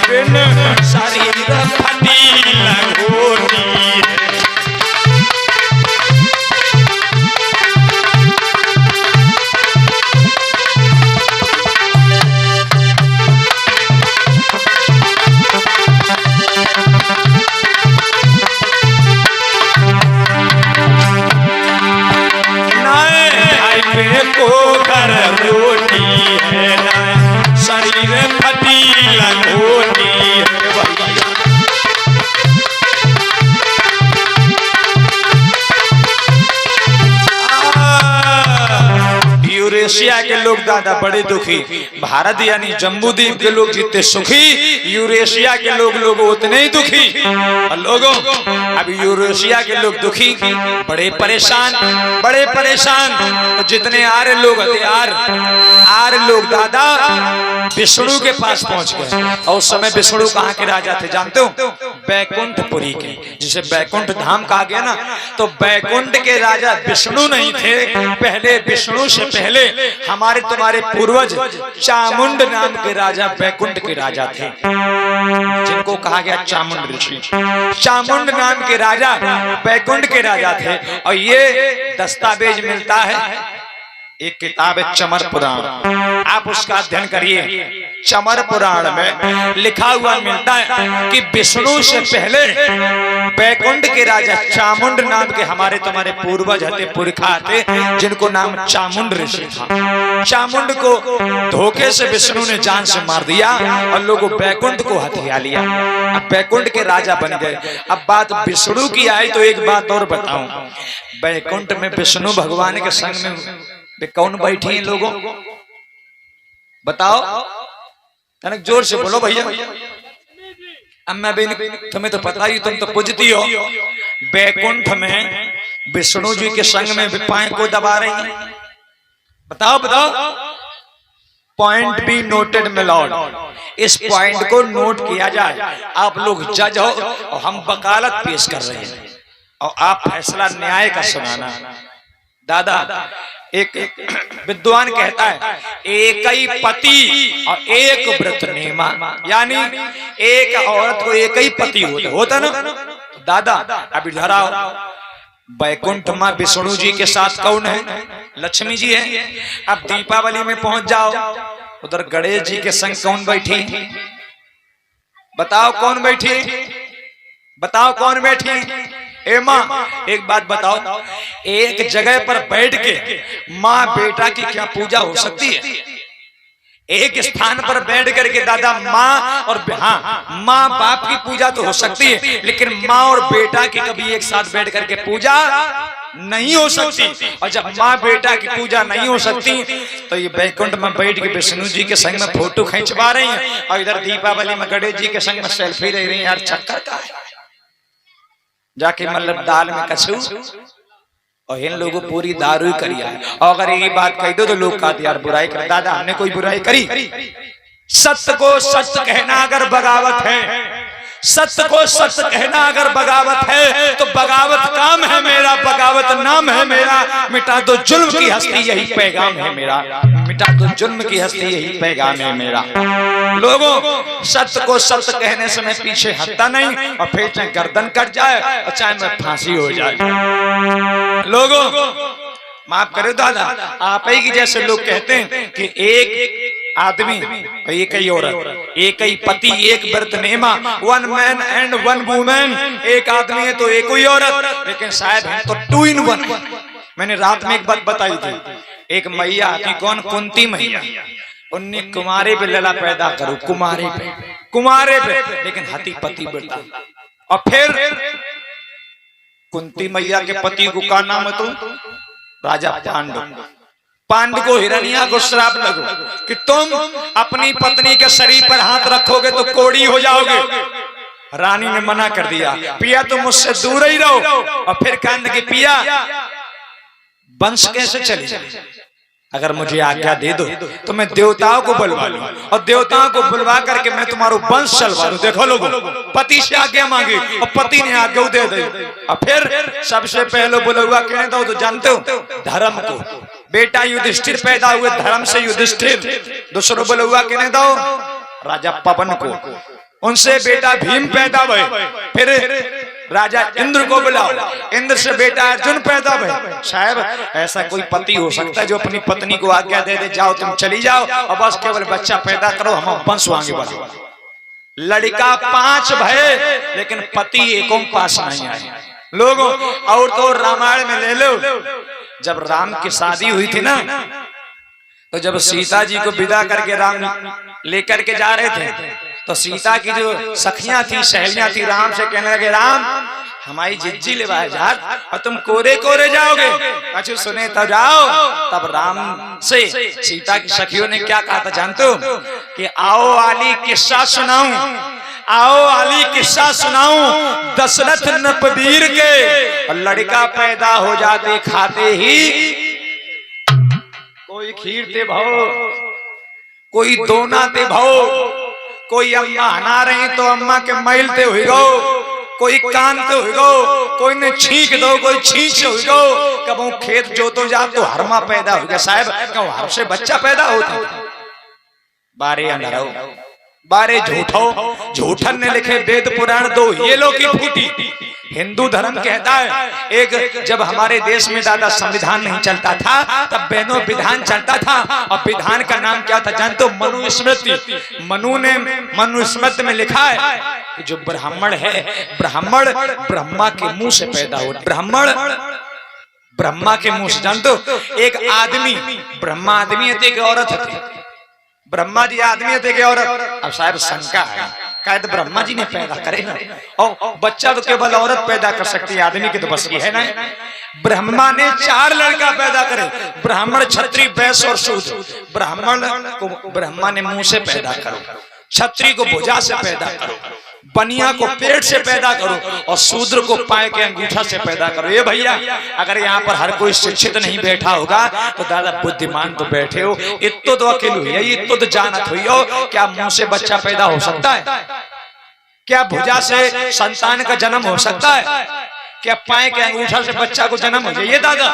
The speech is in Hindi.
बिन शरीर फटी लंगोटी है। को घर रोटी है ना शरीर फटी लंगोटी है भैया। यूरेशिया के लोग दादा बड़े दुखी, भारत यानी जम्बूद्वीप के लोग जितने सुखी, यूरेशिया के लोग उतने ही दुखी। और लोगों अब यूरेशिया के लोग दुखी, बड़े परेशान, बड़े परेशान। तो जितने आर्य लोग थे, आर्य लोग दादा विष्णु के पास पहुंच गए। और उस समय विष्णु कहाँ के राजा थे जानते हो? बैकुंठपुरी के, जिसे बैकुंठ धाम कहा गया ना। तो बैकुंठ के राजा विष्णु नहीं थे, पहले विष्णु से पहले हमारे तुम्हारे पूर्वज चामुंड नाम के राजा बैकुंठ के राजा थे, जिनको कहा गया चामुंड ऋषि। चामुंड नाम के राजा बैकुंठ के राजा थे। और ये दस्तावेज मिलता है, एक किताब है चमर पुराण, आप उसका अध्ययन करिए। चमर पुराण में लिखा हुआ मिलता है कि विष्णु से पहले बैकुंठ के राजा चामुंड नाम के हमारे तुम्हारे पूर्वज थे, पुरखा थे, जिनको नाम चामुंड ऋषि था। चामुंड को धोखे से विष्णु ने जान से मार दिया और लोगों बैकुंठ को हथिया लिया। अब बैकुंठ के राजा बन गए। अब बात विष्णु की आई तो एक बात और बताऊं, बैकुंठ में विष्णु भगवान के संग में वे कौन बैठी हैं लोगों बताओ? तनिक जोर से बोलो भैया। अम्मा बेन तुम्हें तो पता ही, तुम तो पूजती हो। बैकुंठ में विष्णु जी के संग में पाए को दबा रही हैं। बताओ बताओ। पॉइंट बी नोटेड में लॉर्ड, इस पॉइंट को नोट किया जाए। आप लोग जज हो और हम वकालत पेश कर रहे हैं और आप फैसला न्याय का सुनाना। दादा एक विद्वान कहता है, एक ही पति और एक व्रत नेमा, यानी एक औरत को एक ही पति होता ना। दादा अब इधर आओ, बैकुंठ मां विष्णु जी के साथ कौन है? लक्ष्मी जी है। अब दीपावली में पहुंच जाओ, उधर गणेश जी के संग कौन बैठी? बताओ कौन बैठी? बताओ कौन बैठी? ए माँ एक बात बताओ, एक जगह पर बैठ के माँ बेटा की क्या पूजा हो सकती है? एक स्थान पर बैठ करके दादा माँ और हाँ माँ बाप की पूजा तो हो सकती है, लेकिन माँ और बेटा की कभी एक साथ बैठ करके पूजा नहीं हो सकती। और जब माँ बेटा की पूजा नहीं हो सकती तो ये बैकुंठ में बैठ के विष्णु जी के संग में फोटो खिंचवा रही हैं और इधर दीपावली में गणेश जी के संग में सेल्फी ले रही है। यार चक्कर का है? जाके मतलब दाल में कछू और इन लोगों पूरी दारू करी है। और अगर ये बात कह दो तो लोग कहते यार बुराई कर। दादा हमने कोई बुराई करी? सत्य को सत्य कहना अगर बगावत है, सत्य को सत्य कहना अगर बगावत है तो बगावत काम है मेरा, बगावत नाम है मेरा। मिटा दो जुल्म की हस्ती यही पैगाम है मेरा, मिटा दो जुल्म की हस्ती यही पैगाम है मेरा। लोगों सत्य को सत्य कहने से मैं पीछे हटता नहीं, और फिर चाहे गर्दन कट जाए और चाहे मैं फांसी हो जाए। लोगों माफ करो दादा, आप ही की जैसे लोग कहते हैं कि एक आदमी एक ही औरत, एक ही पति, एक व्रत नेमा, one man and one women. एक आदमी है तो एक ही औरत, लेकिन शायद है तो टू इन वन। मैंने रात में एक बात बताई थी, एक मैया थी, कौन? कुंती मैया। उन्ने कुमारे पे लला पैदा करो, कुमारे पे, लेकिन हती पति बेटा। और फिर कुंती मैया के पति को का नाम है? तो राजा पांडु। पांडु को हिरण्या को श्राप लगो कि तुम अपनी पत्नी के शरीर पर हाथ रखोगे तो कोड़ी हो जाओगे। रानी ने मना कर दिया, पिया तुम मुझसे दूर ही रहो। और फिर कहने की पिया वंश कैसे चले जाए? अगर मुझे आज्ञा दे दो तो मैं देवताओं को बुलवा लूं और देवताओं को बुलवा करके मैं तुम्हारा वंश चलवा दूं। देखो लोगों, पति से आज्ञा मांगी और पति ने आज्ञा दे दी। और फिर सबसे पहले बुलवा कहने दो तो जानते हो? धर्म को। बेटा युधिष्ठिर पैदा हुए धर्म से युधिष्ठिर। दूसरों बुलवा कहने दो राजा पवन को। उनसे बेटा भीम पैदा हुए, फिर राजा इंद्र को बुलाओ, इंद्र से बेटा अर्जुन पैदा हुए। साहब ऐसा कोई पति हो सकता है जो अपनी पत्नी को आज्ञा दे दे जाओ तुम चली जाओ और बस केवल बच्चा पैदा करो हम वंश आगे बढ़ाओ। लड़का 5 भय लेकिन पति एकों पास नहीं आए लोगों। और तो रामायण में ले लो, जब राम की शादी हुई थी ना, तो जब सीता जी को विदा करके राम लेकर के जा रहे थे, तो सीता की जो सखियां थी, सहेलियां थी, राम से कहने लगे राम हमारी जिज्जी ले जा और तुम कोरे कोरे जाओगे। अच्छा सुने तो जाओ। तब राम से सीता की सखियों ने क्या कहा था जानते हो? कि आओ आली किस्सा सुनाऊं, आओ आली किस्सा सुनाऊं दशरथ नपबीर के। और लड़का पैदा हो जाते खाते ही कोई खीर ते भाओ, कोई दोना ते भाओ, कोई अम्मा हना रही तो अम्मा के मैल ते हुई गो, कोई कान ते हुई गो, कोई ने छींक दो, कोई छींच हुई गो। कबो खेत जोतो जा तो हरमा पैदा हो गया। साहब क्यों हर से बच्चा पैदा होता? बारे अंदर बारे झूठो, झूठन ने लिखे वेद पुराण दो ये लो की फूटी। हिंदू धर्म कहता है एक जब हमारे देश में दादा संविधान नहीं चलता था तब बहनों विधान चलता था। और विधान का नाम क्या था जानते हो? मनुस्मृति। मनु ने मनुस्मृति में लिखा है कि जो ब्राह्मण है, ब्राह्मण ब्रह्मा के मुंह से पैदा हो। ब्राह्मण ब्रह्मा के मुंह से। जानते हो एक आदमी, ब्रह्मा आदमी है तो एक औरत है, ब्रह्मा जी आदमी है तो एक औरत। अब साहब शंका है शायद ब्रह्मा जी ने पैदा करे ना, और बच्चा तो केवल औरत पैदा कर सकती है, आदमी की तो बस की है ना। ब्रह्मा ने 4 लड़का पैदा करे, ब्राह्मण क्षत्रिय वैश्य और शूद्र। ब्राह्मण को ब्रह्मा ने मुंह से पैदा करो, क्षत्रिय को भुजा से पैदा करो, बनिया को पेट से पैदा करो और शूद्र को पाए के अंगूठा से पैदा करो। ये भैया अगर यहाँ पर हर कोई शिक्षित नहीं बैठा होगा तो दादा बुद्धिमान तो बैठे हो, इतो तो अकेले हुई है, इतो तो जानत हुई हो। क्या मुंह से बच्चा पैदा हो सकता है? क्या भुजा से संतान का जन्म हो सकता है? क्या पाए के अंगूठा से बच्चा को जन्म हो जाए? दादा